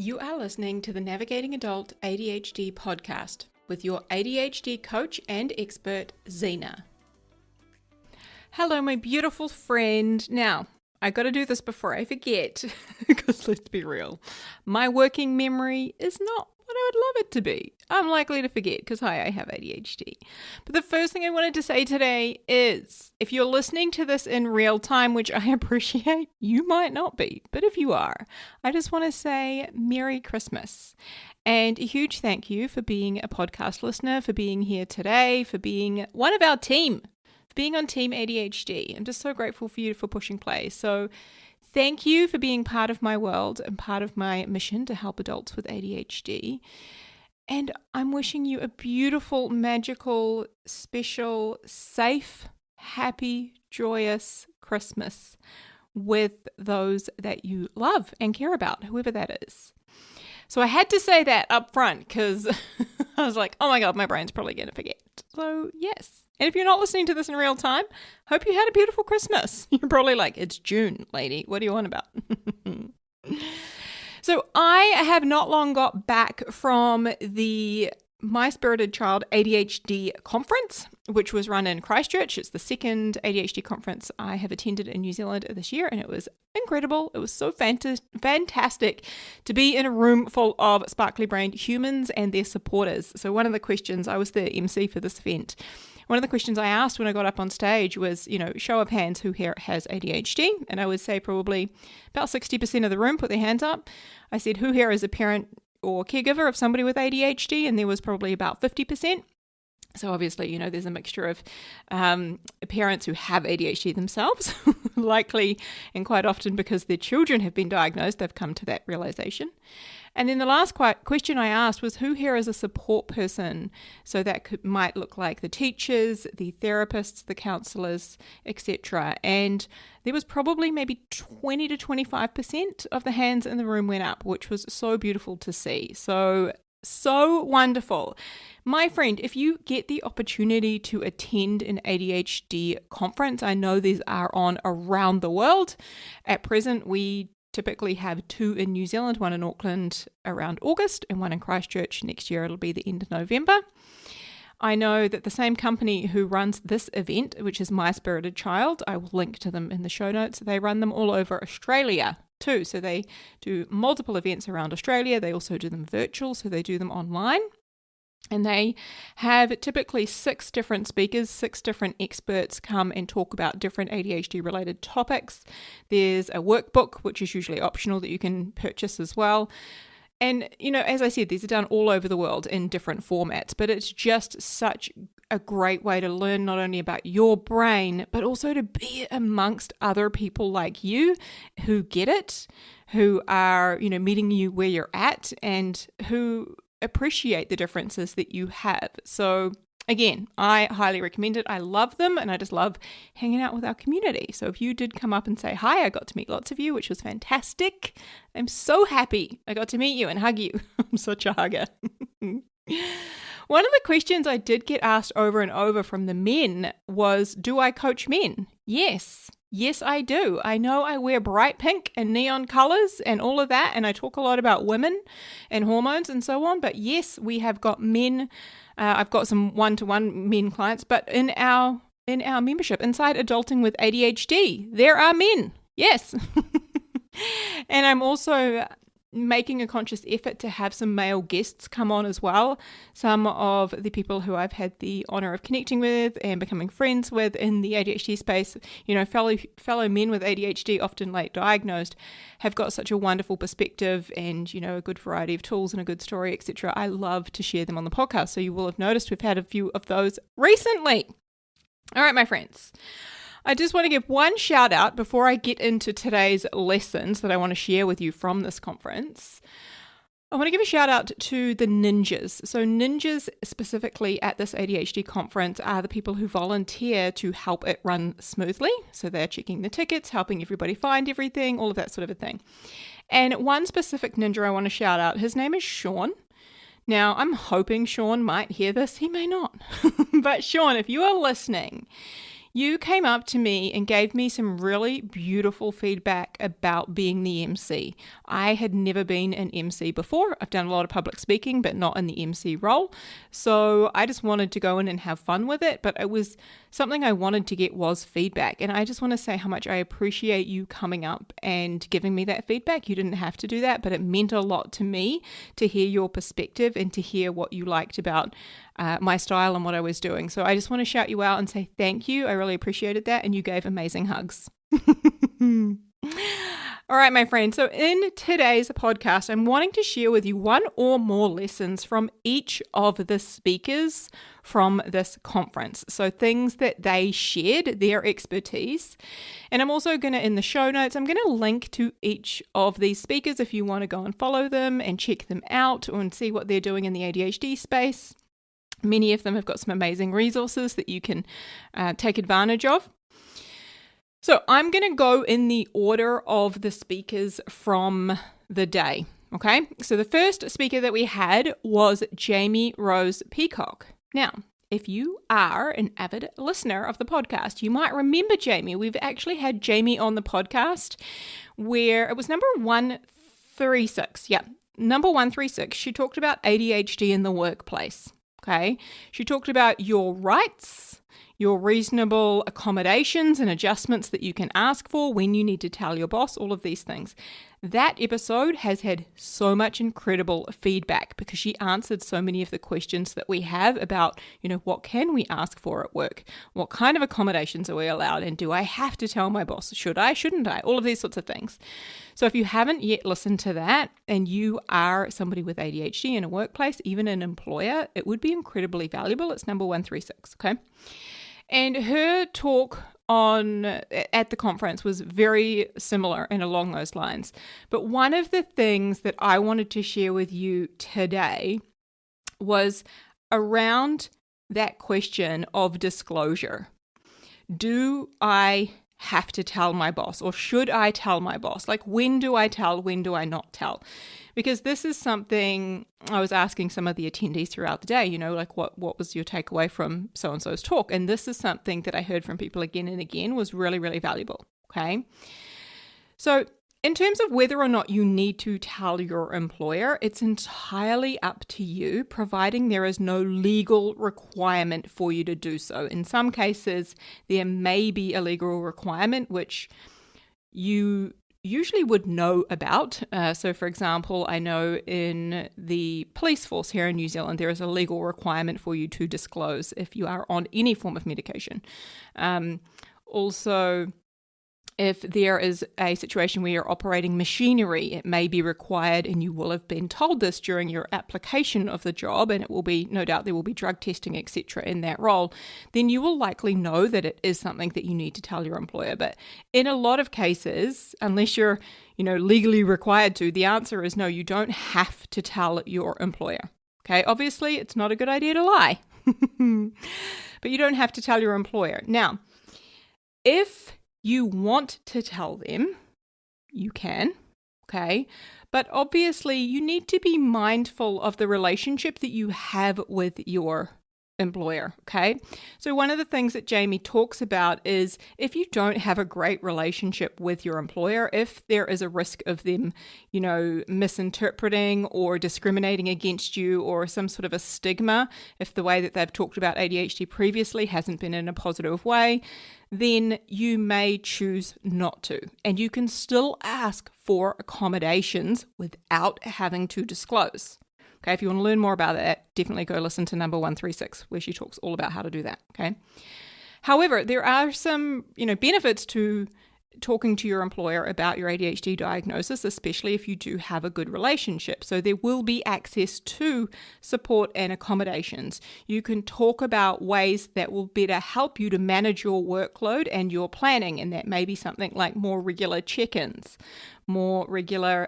You are listening to the Navigating Adult ADHD podcast with your ADHD coach and expert, Zena. Hello, my beautiful friend. Now, I got to do this before I forget, because let's be real, my working memory is not what I would love it to be. I'm likely to forget because, I have ADHD. But the first thing I wanted to say today is, if you're listening to this in real time, which I appreciate, you might not be, but if you are, I just want to say Merry Christmas. And a huge thank you for being a podcast listener, for being here today, for being one of our team, for being on Team ADHD. I'm just so grateful for you for pushing play. So thank you for being part of my world and part of my mission to help adults with ADHD. And I'm wishing you a beautiful, magical, special, safe, happy, joyous Christmas with those that you love and care about, whoever that is. So I had to say that up front because I was like, oh my God, my brain's probably going to forget. So yes. And if you're not listening to this in real time, hope you had a beautiful Christmas. You're probably like, it's June, lady. What do you want about? So I have not long got back from the My Spirited Child ADHD Conference, which was run in Christchurch. It's the second ADHD conference I have attended in New Zealand this year, and it was incredible. It was so fantastic to be in a room full of sparkly-brained humans and their supporters. So one of the questions, I was the MC for this event, one of the questions I asked when I got up on stage was, show of hands, who here has ADHD? And I would say probably about 60% of the room put their hands up. I said, who here is a parent or caregiver of somebody with ADHD? And there was probably about 50%. So obviously, there's a mixture of parents who have ADHD themselves, likely and quite often because their children have been diagnosed, they've come to that realization. And then the last question I asked was, who here is a support person? So that might look like the teachers, the therapists, the counselors, etc. And there was probably maybe 20 to 25% of the hands in the room went up, which was so beautiful to see. So wonderful. My friend, if you get the opportunity to attend an ADHD conference, I know these are on around the world. At present, we typically have 2 in New Zealand, 1 in Auckland around August and 1 in Christchurch next year. It'll be the end of November. I know that the same company who runs this event, which is My Spirited Child, I will link to them in the show notes, they run them all over Australia too. So they do multiple events around Australia. They also do them virtual, so they do them online. And they have typically 6 different speakers, 6 different experts come and talk about different ADHD related topics. There's a workbook, which is usually optional, that you can purchase as well. And, as I said, these are done all over the world in different formats, but it's just such a great way to learn not only about your brain, but also to be amongst other people like you who get it, who are, meeting you where you're at and who appreciate the differences that you have. So again, I highly recommend it. I love them and I just love hanging out with our community. So if you did come up and say hi, I got to meet lots of you, which was fantastic. I'm so happy I got to meet you and hug you. I'm such a hugger. One of the questions I did get asked over and over from the men was, do I coach men? Yes. Yes, I do. I know I wear bright pink and neon colors and all of that, and I talk a lot about women and hormones and so on, but yes, we have got men. I've got some one-to-one men clients, but in our membership, Inside Adulting with ADHD, there are men. Yes. And I'm also making a conscious effort to have some male guests come on as well. Some of the people who I've had the honor of connecting with and becoming friends with in the ADHD space, fellow men with ADHD, often late diagnosed, have got such a wonderful perspective and, a good variety of tools and a good story, etc. I love to share them on the podcast. So you will have noticed we've had a few of those recently. All right, my friends. I just want to give one shout out before I get into today's lessons that I want to share with you from this conference. I want to give a shout out to the ninjas. So ninjas specifically at this ADHD conference are the people who volunteer to help it run smoothly. So they're checking the tickets, helping everybody find everything, all of that sort of a thing. And one specific ninja I want to shout out, his name is Sean. Now, I'm hoping Sean might hear this. He may not. But Sean, if you are listening, You came up to me and gave me some really beautiful feedback about being the MC. I had never been an MC before. I've done a lot of public speaking, but not in the MC role. So I just wanted to go in and have fun with it. But it was something I wanted to get was feedback. And I just want to say how much I appreciate you coming up and giving me that feedback. You didn't have to do that, but it meant a lot to me to hear your perspective and to hear what you liked about my style and what I was doing. So I just want to shout you out and say thank you. I really appreciated that. And you gave amazing hugs. All right, my friend. So in today's podcast, I'm wanting to share with you one or more lessons from each of the speakers from this conference. So things that they shared, their expertise. And I'm also going to, in the show notes, I'm going to link to each of these speakers if you want to go and follow them and check them out and see what they're doing in the ADHD space. Many of them have got some amazing resources that you can take advantage of. So I'm going to go in the order of the speakers from the day, okay? So the first speaker that we had was Jaime Rose Peacock. Now, if you are an avid listener of the podcast, you might remember Jaime. We've actually had Jaime on the podcast where it was number 136. Yeah, number 136. She talked about ADHD in the workplace. Okay, she talked about your rights, your reasonable accommodations and adjustments that you can ask for when you need to tell your boss, all of these things. That episode has had so much incredible feedback because she answered so many of the questions that we have about, what can we ask for at work? What kind of accommodations are we allowed? And do I have to tell my boss? Should I? Shouldn't I? All of these sorts of things. So if you haven't yet listened to that and you are somebody with ADHD in a workplace, even an employer, it would be incredibly valuable. It's number 136, okay? And her talk at the conference was very similar and along those lines. But one of the things that I wanted to share with you today was around that question of disclosure. Do I have to tell my boss, or should I tell my boss? Like, when do I tell? When do I not tell? Because this is something I was asking some of the attendees throughout the day, like what was your takeaway from so-and-so's talk? And this is something that I heard from people again and again was really, really valuable. Okay. So in terms of whether or not you need to tell your employer, it's entirely up to you, providing there is no legal requirement for you to do so. In some cases, there may be a legal requirement which you usually would know about. So for example, I know in the police force here in New Zealand, there is a legal requirement for you to disclose if you are on any form of medication. Also, if there is a situation where you're operating machinery, it may be required, and you will have been told this during your application of the job, and it will be, no doubt there will be drug testing, etc. in that role, then you will likely know that it is something that you need to tell your employer. But in a lot of cases, unless you're, legally required to, the answer is no, you don't have to tell your employer. Okay, obviously it's not a good idea to lie, but you don't have to tell your employer. Now, if you want to tell them, you can, okay? But obviously you need to be mindful of the relationship that you have with your employer, okay? So one of the things that Jaime talks about is if you don't have a great relationship with your employer, if there is a risk of them, misinterpreting or discriminating against you, or some sort of a stigma, if the way that they've talked about ADHD previously hasn't been in a positive way, then you may choose not to. And you can still ask for accommodations without having to disclose. Okay, if you want to learn more about that, definitely go listen to number 136, where she talks all about how to do that, okay? However, there are some, benefits to talking to your employer about your ADHD diagnosis, especially if you do have a good relationship. So there will be access to support and accommodations. You can talk about ways that will better help you to manage your workload and your planning, and that may be something like more regular check-ins, more regular,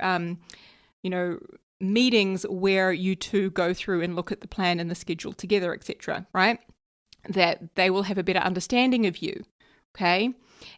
meetings where you two go through and look at the plan and the schedule together, etc., right? That they will have a better understanding of you, okay?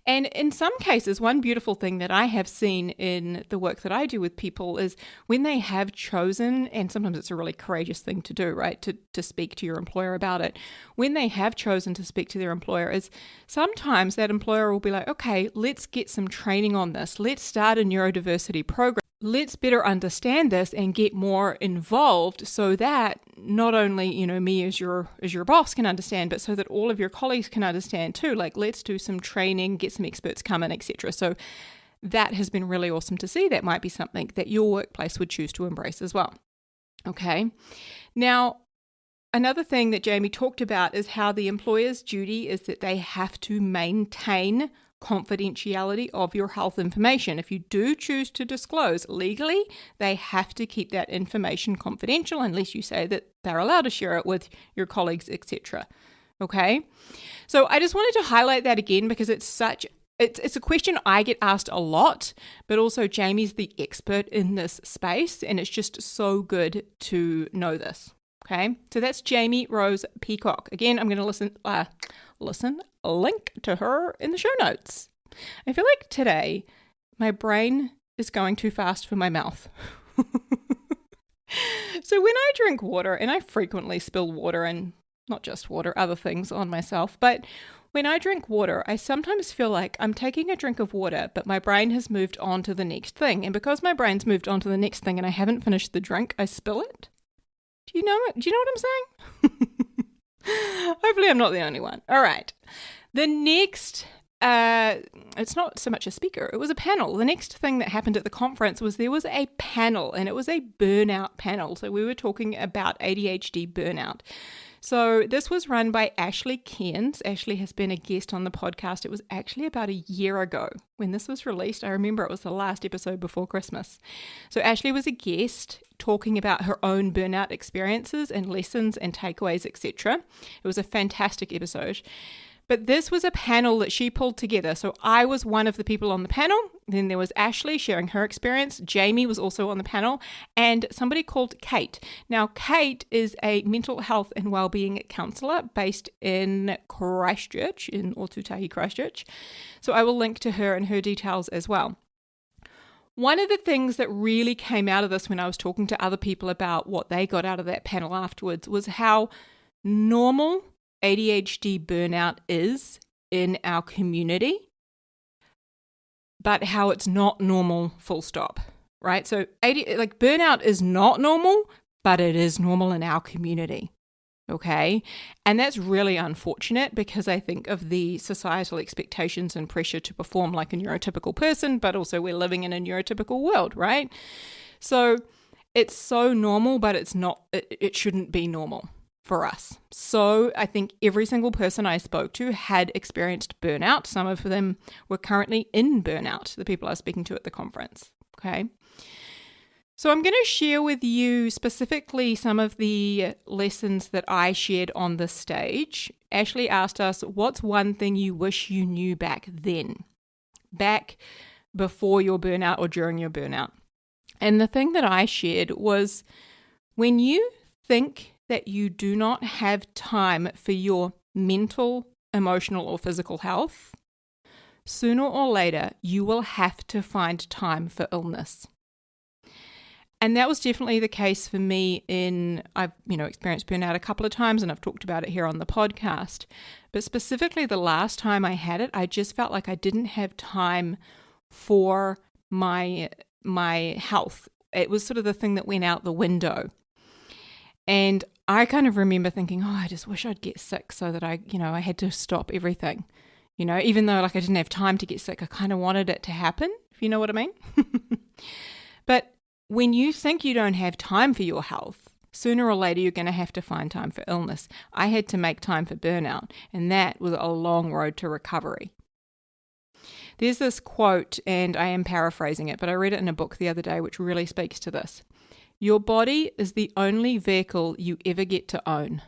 And in some cases, one beautiful thing that I have seen in the work that I do with people is when they have chosen, and sometimes it's a really courageous thing to do, right, to speak to your employer about it. When they have chosen to speak to their employer, is sometimes that employer will be like, okay, let's get some training on this. Let's start a neurodiversity program. Let's better understand this and get more involved so that not only, me as your boss can understand, but so that all of your colleagues can understand too. Like, let's do some training, get some experts come in, etc. So that has been really awesome to see. That might be something that your workplace would choose to embrace as well. Okay. Now, another thing that Jaime talked about is how the employer's duty is that they have to maintain confidentiality of your health information. If you do choose to disclose legally, they have to keep that information confidential unless you say that they're allowed to share it with your colleagues, etc. Okay? So I just wanted to highlight that again because it's a question I get asked a lot, but also Jaime's the expert in this space, and it's just so good to know this. Okay? So that's Jaime Rose Peacock. Again, I'm going to link to her in the show notes. I feel like today my brain is going too fast for my mouth. So when I drink water, and I frequently spill water, and not just water, other things on myself, but when I drink water, I sometimes feel like I'm taking a drink of water, but my brain has moved on to the next thing. And because my brain's moved on to the next thing and I haven't finished the drink, I spill it. Do you know what I'm saying? Hopefully I'm not the only one. All right. The next, it's not so much a speaker, it was a panel. The next thing that happened at the conference was there was a panel, and it was a burnout panel. So we were talking about ADHD burnout. So this was run by Ashley Cairns. Ashley has been a guest on the podcast. It was actually about a year ago when this was released. I remember it was the last episode before Christmas. So Ashley was a guest talking about her own burnout experiences and lessons and takeaways, etc. It was a fantastic episode. But this was a panel that she pulled together. So I was one of the people on the panel. Then there was Ashley sharing her experience. Jaime was also on the panel, and somebody called Kate. Now, Kate is a mental health and wellbeing counsellor based in Christchurch, in Otutahi, Christchurch. So I will link to her and her details as well. One of the things that really came out of this when I was talking to other people about what they got out of that panel afterwards was how normal ADHD burnout is in our community, but how it's not normal, full stop, right? So burnout is not normal, but it is normal in our community, okay? And that's really unfortunate because I think of the societal expectations and pressure to perform like a neurotypical person, but also we're living in a neurotypical world, right? So it's so normal, but it's not, it shouldn't be normal for us. So I think every single person I spoke to had experienced burnout. Some of them were currently in burnout, the people I was speaking to at the conference. Okay. So I'm going to share with you specifically some of the lessons that I shared on this stage. Ashley asked us, what's one thing you wish you knew back then? Back before your burnout or during your burnout. And the thing that I shared was when you think that you do not have time for your mental, emotional, or physical health, sooner or later, you will have to find time for illness. And that was definitely the case for me I've experienced burnout a couple of times, and I've talked about it here on the podcast. But specifically the last time I had it, I just felt like I didn't have time for my health. It was sort of the thing that went out the window. And I kind of remember thinking, I just wish I'd get sick so that I had to stop everything. Even though I didn't have time to get sick, I kind of wanted it to happen, if you know what I mean. But when you think you don't have time for your health, sooner or later you're going to have to find time for illness. I had to make time for burnout, and that was a long road to recovery. There's this quote, and I am paraphrasing it, but I read it in a book the other day, which really speaks to this. Your body is the only vehicle you ever get to own,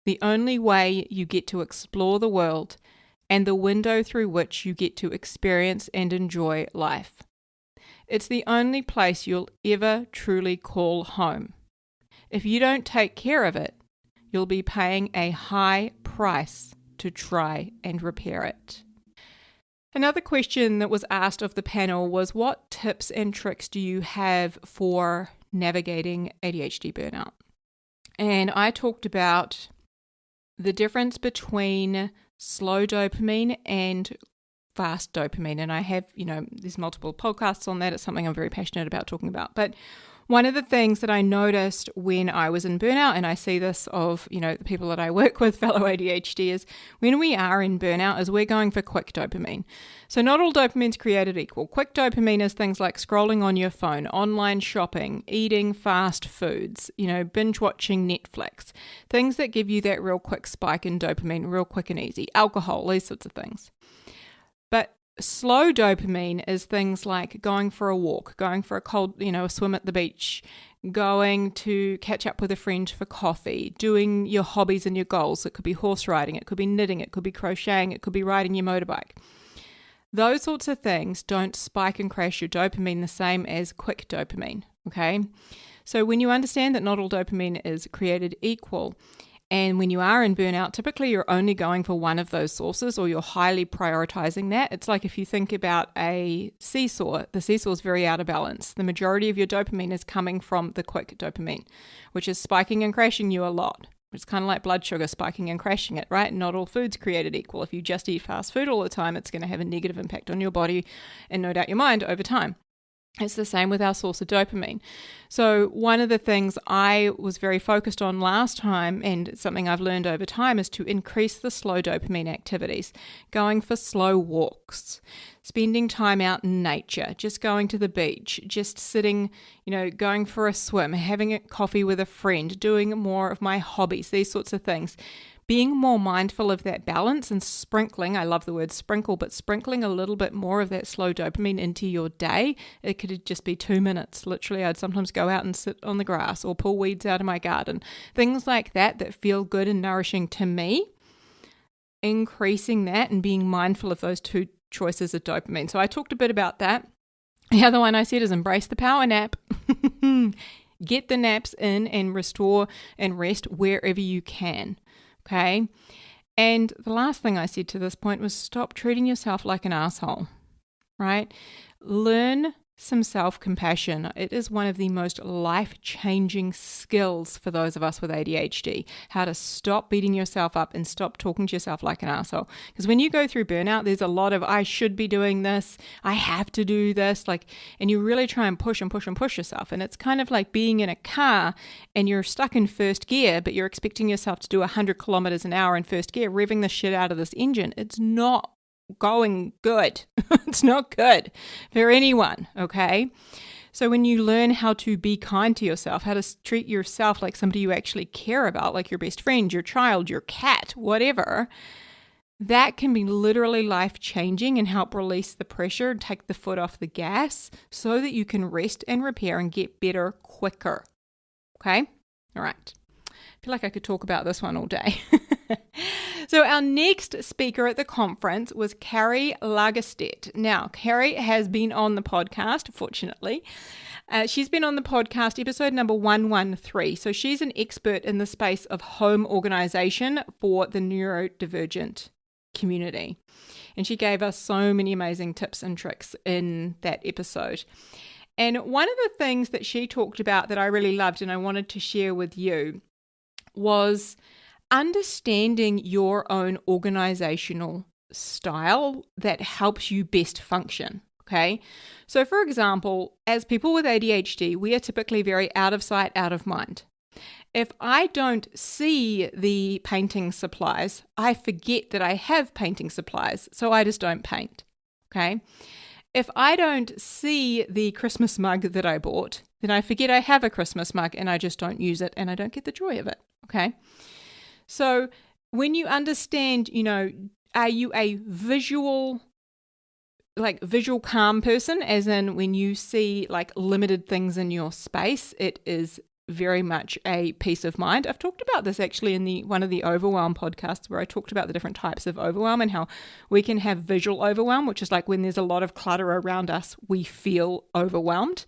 the only way you get to explore the world, and the window through which you get to experience and enjoy life. It's the only place you'll ever truly call home. If you don't take care of it, you'll be paying a high price to try and repair it. Another question that was asked of the panel was, what tips and tricks do you have for navigating ADHD burnout? And I talked about the difference between slow dopamine and fast dopamine. And I have, there's multiple podcasts on that. It's something I'm very passionate about talking about. But one of the things that I noticed when I was in burnout, and I see this of, the people that I work with, fellow ADHD, is when we are in burnout is we're going for quick dopamine. So not all dopamine is created equal. Quick dopamine is things like scrolling on your phone, online shopping, eating fast foods, binge watching Netflix, things that give you that real quick spike in dopamine, real quick and easy, alcohol, these sorts of things. But slow dopamine is things like going for a walk, going for a swim at the beach, going to catch up with a friend for coffee, doing your hobbies and your goals. It could be horse riding, it could be knitting, it could be crocheting, it could be riding your motorbike. Those sorts of things don't spike and crash your dopamine the same as quick dopamine, okay? So when you understand that not all dopamine is created equal, and when you are in burnout, typically you're only going for one of those sources, or you're highly prioritizing that. It's like if you think about a seesaw, the seesaw is very out of balance. The majority of your dopamine is coming from the quick dopamine, which is spiking and crashing you a lot. It's kind of like blood sugar spiking and crashing it, right? Not all food's created equal. If you just eat fast food all the time, it's going to have a negative impact on your body and no doubt your mind over time. It's the same with our source of dopamine. So one of the things I was very focused on last time, and something I've learned over time, is to increase the slow dopamine activities, going for slow walks, spending time out in nature, just going to the beach, just sitting, going for a swim, having a coffee with a friend, doing more of my hobbies, these sorts of things. Being more mindful of that balance and sprinkling, I love the word sprinkle, but sprinkling a little bit more of that slow dopamine into your day. It could just be 2 minutes. Literally, I'd sometimes go out and sit on the grass or pull weeds out of my garden. Things like that feel good and nourishing to me. Increasing that and being mindful of those two choices of dopamine. So I talked a bit about that. The other one I said is embrace the power nap. Get the naps in and restore and rest wherever you can. Okay. And the last thing I said to this point was stop treating yourself like an asshole, right? Learn some self-compassion. It is one of the most life-changing skills for those of us with ADHD, how to stop beating yourself up and stop talking to yourself like an asshole. Because when you go through burnout, there's a lot of, I should be doing this, I have to do this, and you really try and push yourself. And it's kind of like being in a car and you're stuck in first gear, but you're expecting yourself to do 100 kilometers an hour in first gear, revving the shit out of this engine. It's not going good. It's not good for anyone, okay? So when you learn how to be kind to yourself, how to treat yourself like somebody you actually care about, like your best friend, your child, your cat, whatever, that can be literally life-changing and help release the pressure and take the foot off the gas so that you can rest and repair and get better quicker, okay? All right. I feel like I could talk about this one all day. So our next speaker at the conference was Carrie Lagerstedt. Now, Carrie has been on the podcast, fortunately. She's been on the podcast, episode number 113. So she's an expert in the space of home organization for the neurodivergent community. And she gave us so many amazing tips and tricks in that episode. And one of the things that she talked about that I really loved and I wanted to share with you was understanding your own organizational style that helps you best function, okay? So for example, as people with ADHD, we are typically very out of sight, out of mind. If I don't see the painting supplies, I forget that I have painting supplies, so I just don't paint, okay? If I don't see the Christmas mug that I bought, then I forget I have a Christmas mug and I just don't use it and I don't get the joy of it, okay? So when you understand, are you a visual calm person, as in when you see limited things in your space, it is very much a peace of mind. I've talked about this actually in one of the overwhelm podcasts where I talked about the different types of overwhelm and how we can have visual overwhelm, which is like when there's a lot of clutter around us, we feel overwhelmed.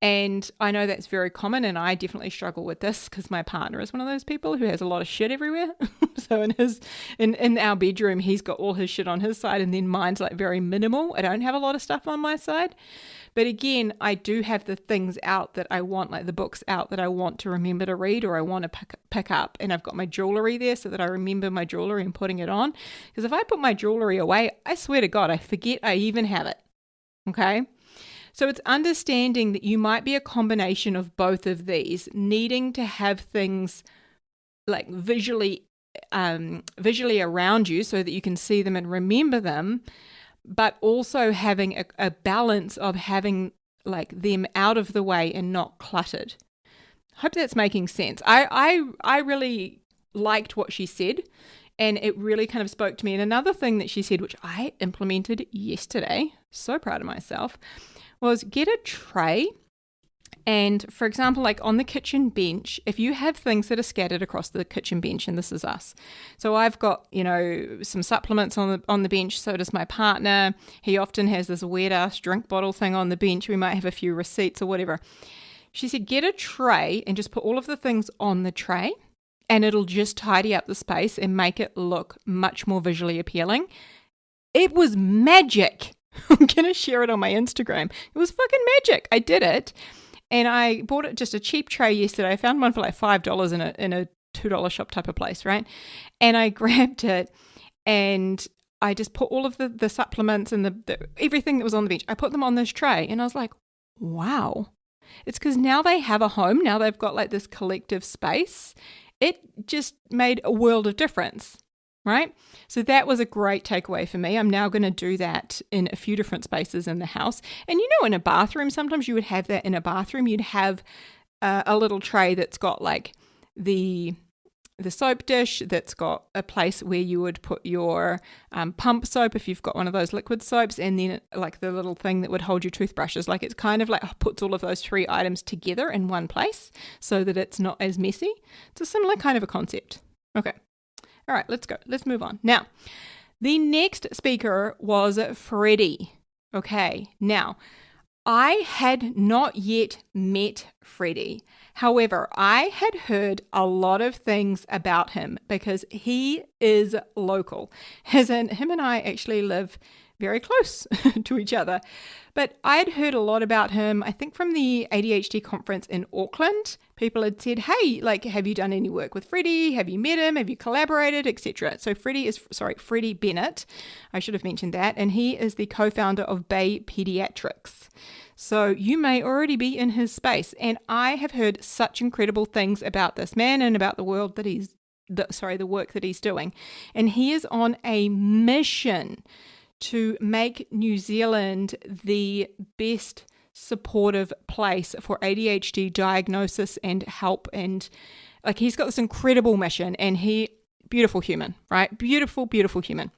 And I know that's very common, and I definitely struggle with this because my partner is one of those people who has a lot of shit everywhere. So in our bedroom, he's got all his shit on his side, and then mine's like very minimal. I don't have a lot of stuff on my side. But again, I do have the things out that I want, like the books out that I want to remember to read or I want to pick up. And I've got my jewelry there so that I remember my jewelry and putting it on. Because if I put my jewelry away, I swear to God, I forget I even have it. Okay? So it's understanding that you might be a combination of both of these, needing to have things like visually around you so that you can see them and remember them, but also having a balance of having like them out of the way and not cluttered. Hope that's making sense. I really liked what she said, and it really kind of spoke to me. And another thing that she said, which I implemented yesterday, so proud of myself, was get a tray. And for example, like on the kitchen bench, if you have things that are scattered across the kitchen bench, and this is us. So I've got, some supplements on the bench. So does my partner. He often has this weird ass drink bottle thing on the bench. We might have a few receipts or whatever. She said, get a tray and just put all of the things on the tray, and it'll just tidy up the space and make it look much more visually appealing. It was magic. I'm going to share it on my Instagram. It was fucking magic. I did it. And I bought it just a cheap tray yesterday. I found one for like $5 in a $2 shop type of place, right? And I grabbed it and I just put all of the supplements and the everything that was on the bench. I put them on this tray and I was like, wow. It's because now they have a home. Now they've got like this collective space. It just made a world of difference. Right? So that was a great takeaway for me. I'm now going to do that in a few different spaces in the house. And in a bathroom, sometimes you would have that in a bathroom. You'd have a little tray that's got like the soap dish, that's got a place where you would put your pump soap if you've got one of those liquid soaps, and then like the little thing that would hold your toothbrushes. Like it's kind of like puts all of those three items together in one place so that it's not as messy. It's a similar kind of a concept. Okay. All right, let's go. Let's move on. Now, the next speaker was Freddie. Okay, now, I had not yet met Freddie. However, I had heard a lot of things about him because he is local. As in, him and I actually live very close to each other. But I'd heard a lot about him, I think from the ADHD conference in Auckland. People had said, hey, like, have you done any work with Freddie? Have you met him? Have you collaborated, etc.? So Freddie Bennett, I should have mentioned that. And he is the co-founder of Bay Pediatrics. So you may already be in his space. And I have heard such incredible things about this man and about the world that the work that he's doing. And he is on a mission to make New Zealand the best supportive place for ADHD diagnosis and help. And like, he's got this incredible mission, and beautiful human, right? Beautiful, beautiful human.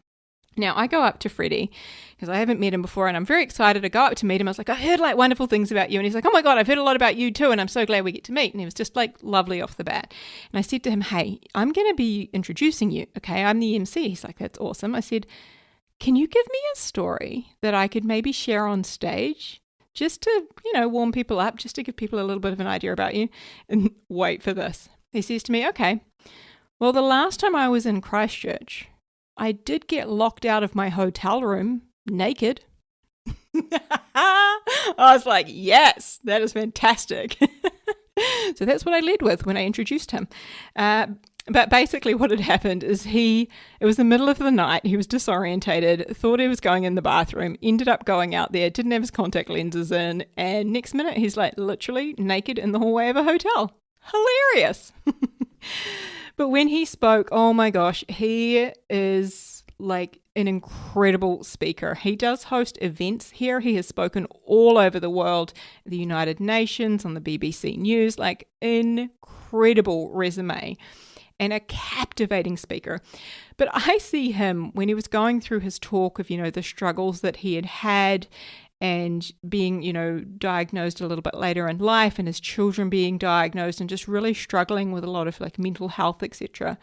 Now I go up to Freddie because I haven't met him before, and I'm very excited to go up to meet him. I was like, I heard like wonderful things about you. And he's like, oh my God, I've heard a lot about you too. And I'm so glad we get to meet. And he was just like lovely off the bat. And I said to him, hey, I'm going to be introducing you. Okay. I'm the MC. He's like, that's awesome. I said, can you give me a story that I could maybe share on stage just to, warm people up, just to give people a little bit of an idea about you? And wait for this. He says to me, okay, well, the last time I was in Christchurch, I did get locked out of my hotel room naked. I was like, yes, that is fantastic. So that's what I led with when I introduced him. But basically what had happened is it was the middle of the night, he was disorientated, thought he was going in the bathroom, ended up going out there, didn't have his contact lenses in, and next minute he's like literally naked in the hallway of a hotel. Hilarious. But when he spoke, oh my gosh, he is like an incredible speaker. He does host events here. He has spoken all over the world, the United Nations, on the BBC News, like incredible resume. And a captivating speaker. But I see him when he was going through his talk of, the struggles that he had had and being, diagnosed a little bit later in life, and his children being diagnosed and just really struggling with a lot of like mental health, etc.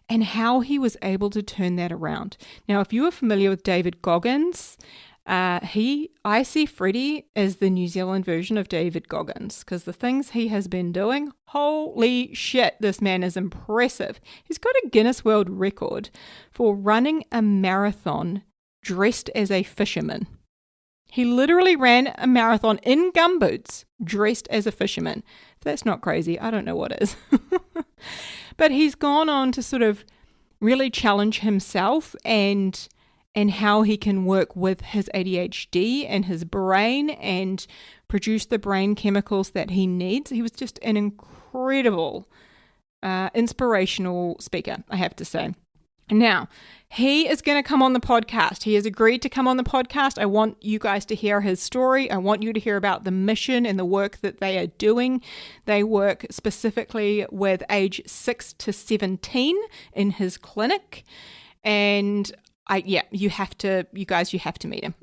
And how he was able to turn that around. Now, if you are familiar with David Goggins, I see Freddie as the New Zealand version of David Goggins, because the things he has been doing, holy shit, this man is impressive. He's got a Guinness World Record for running a marathon dressed as a fisherman. He literally ran a marathon in gumboots, dressed as a fisherman. If that's not crazy, I don't know what is. But he's gone on to sort of really challenge himself and how he can work with his ADHD and his brain and produce the brain chemicals that he needs. He was just an incredible, inspirational speaker, I have to say. Now, he is going to come on the podcast. He has agreed to come on the podcast. I want you guys to hear his story. I want you to hear about the mission and the work that they are doing. They work specifically with age 6 to 17 in his clinic. And you have to meet him.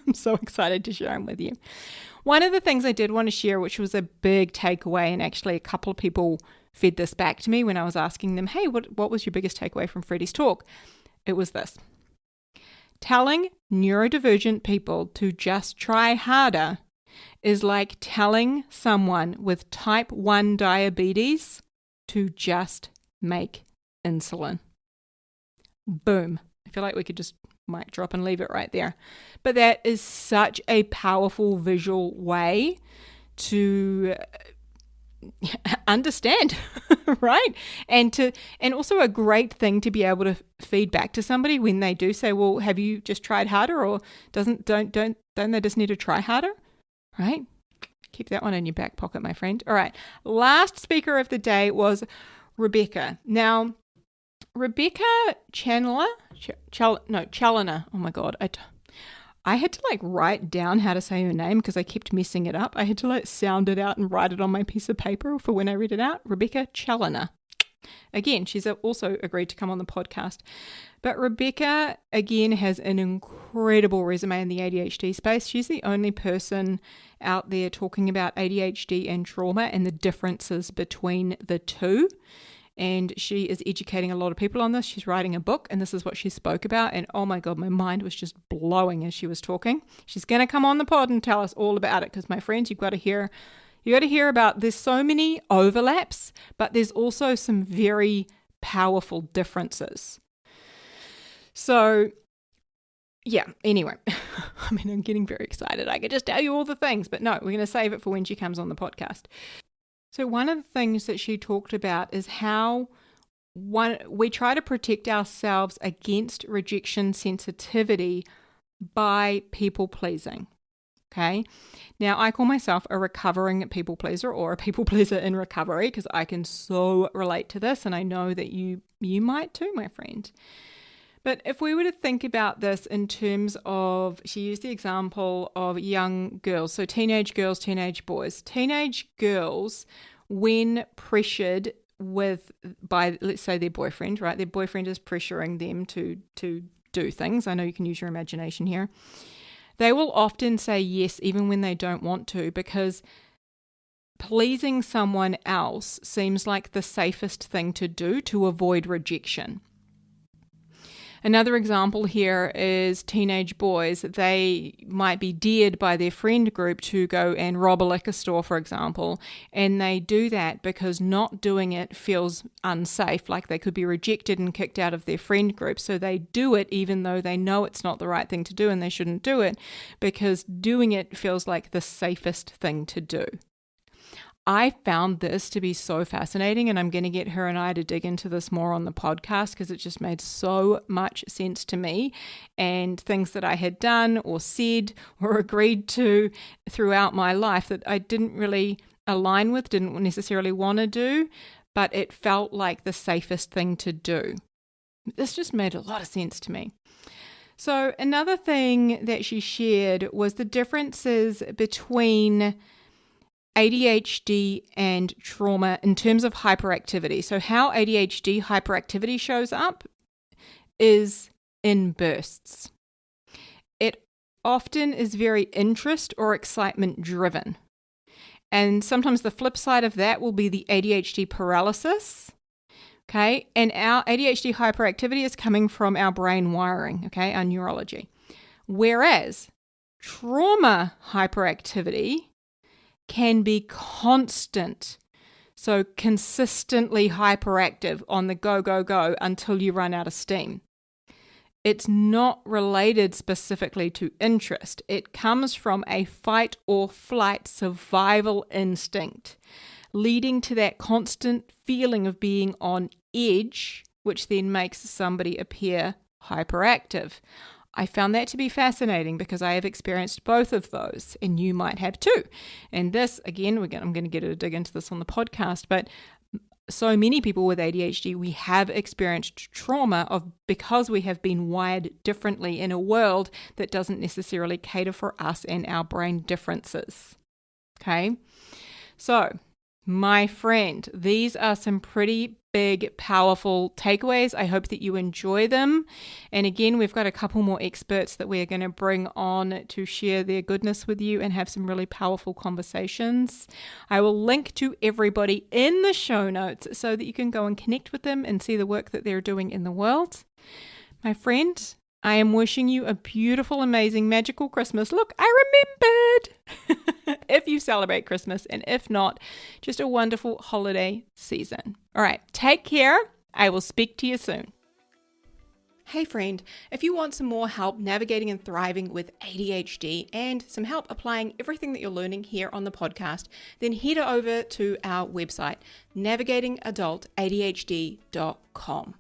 I'm so excited to share him with you. One of the things I did want to share, which was a big takeaway, and actually a couple of people fed this back to me when I was asking them, hey, what was your biggest takeaway from Freddie's talk? It was this. Telling neurodivergent people to just try harder is like telling someone with type 1 diabetes to just make insulin. Boom. I feel like we could just mic drop and leave it right there. But that is such a powerful visual way to understand, right? And also a great thing to be able to feed back to somebody when they do say, well, have you just tried harder, or don't they just need to try harder, right? Keep that one in your back pocket, my friend. All right. Last speaker of the day was Rebecca. Now, Rebecca Challoner. Oh my God. I had to write down how to say her name because I kept messing it up. I had to sound it out and write it on my piece of paper for when I read it out. Rebecca Challoner. Again, she's also agreed to come on the podcast. But Rebecca, again, has an incredible resume in the ADHD space. She's the only person out there talking about ADHD and trauma and the differences between the two. And she is educating a lot of people on this. She's writing a book, and this is what she spoke about. And oh my God, my mind was just blowing as she was talking. She's going to come on the pod and tell us all about it, because my friends, you've got to hear about, there's so many overlaps, but there's also some very powerful differences. So yeah, anyway, I'm getting very excited. I could just tell you all the things, but no, we're going to save it for when she comes on the podcast. So one of the things that she talked about is how we try to protect ourselves against rejection sensitivity by people pleasing. Okay. Now, I call myself a recovering people pleaser, or a people pleaser in recovery, because I can so relate to this, and I know that you might too, my friend. But if we were to think about this in terms of, she used the example of young girls, so teenage girls, teenage boys. Teenage girls, when pressured by, let's say, their boyfriend, right? Their boyfriend is pressuring them to do things. I know you can use your imagination here. They will often say yes, even when they don't want to, because pleasing someone else seems like the safest thing to do to avoid rejection. Another example here is teenage boys. They might be dared by their friend group to go and rob a liquor store, for example, and they do that because not doing it feels unsafe, like they could be rejected and kicked out of their friend group. So they do it even though they know it's not the right thing to do and they shouldn't do it, because doing it feels like the safest thing to do. I found this to be so fascinating, and I'm going to get her and I to dig into this more on the podcast, because it just made so much sense to me, and things that I had done or said or agreed to throughout my life that I didn't really align with, didn't necessarily want to do, but it felt like the safest thing to do. This just made a lot of sense to me. So another thing that she shared was the differences between ADHD and trauma in terms of hyperactivity. So how ADHD hyperactivity shows up is in bursts. It often is very interest or excitement driven. And sometimes the flip side of that will be the ADHD paralysis. Okay. And our ADHD hyperactivity is coming from our brain wiring, okay, our neurology. Whereas trauma hyperactivity can be constant. So consistently hyperactive on the go, go, go until you run out of steam. It's not related specifically to interest. It comes from a fight or flight survival instinct, leading to that constant feeling of being on edge, which then makes somebody appear hyperactive. I found that to be fascinating because I have experienced both of those, and you might have too. And this, again, I'm going to get a dig into this on the podcast, but so many people with ADHD, we have experienced trauma because we have been wired differently in a world that doesn't necessarily cater for us and our brain differences. Okay, so my friend, these are some pretty big, powerful takeaways. I hope that you enjoy them. And again, we've got a couple more experts that we're going to bring on to share their goodness with you and have some really powerful conversations. I will link to everybody in the show notes so that you can go and connect with them and see the work that they're doing in the world. My friend, I am wishing you a beautiful, amazing, magical Christmas. Look, I remembered if you celebrate Christmas, and if not, just a wonderful holiday season. All right, take care. I will speak to you soon. Hey friend, if you want some more help navigating and thriving with ADHD and some help applying everything that you're learning here on the podcast, then head over to our website, navigatingadultadhd.com.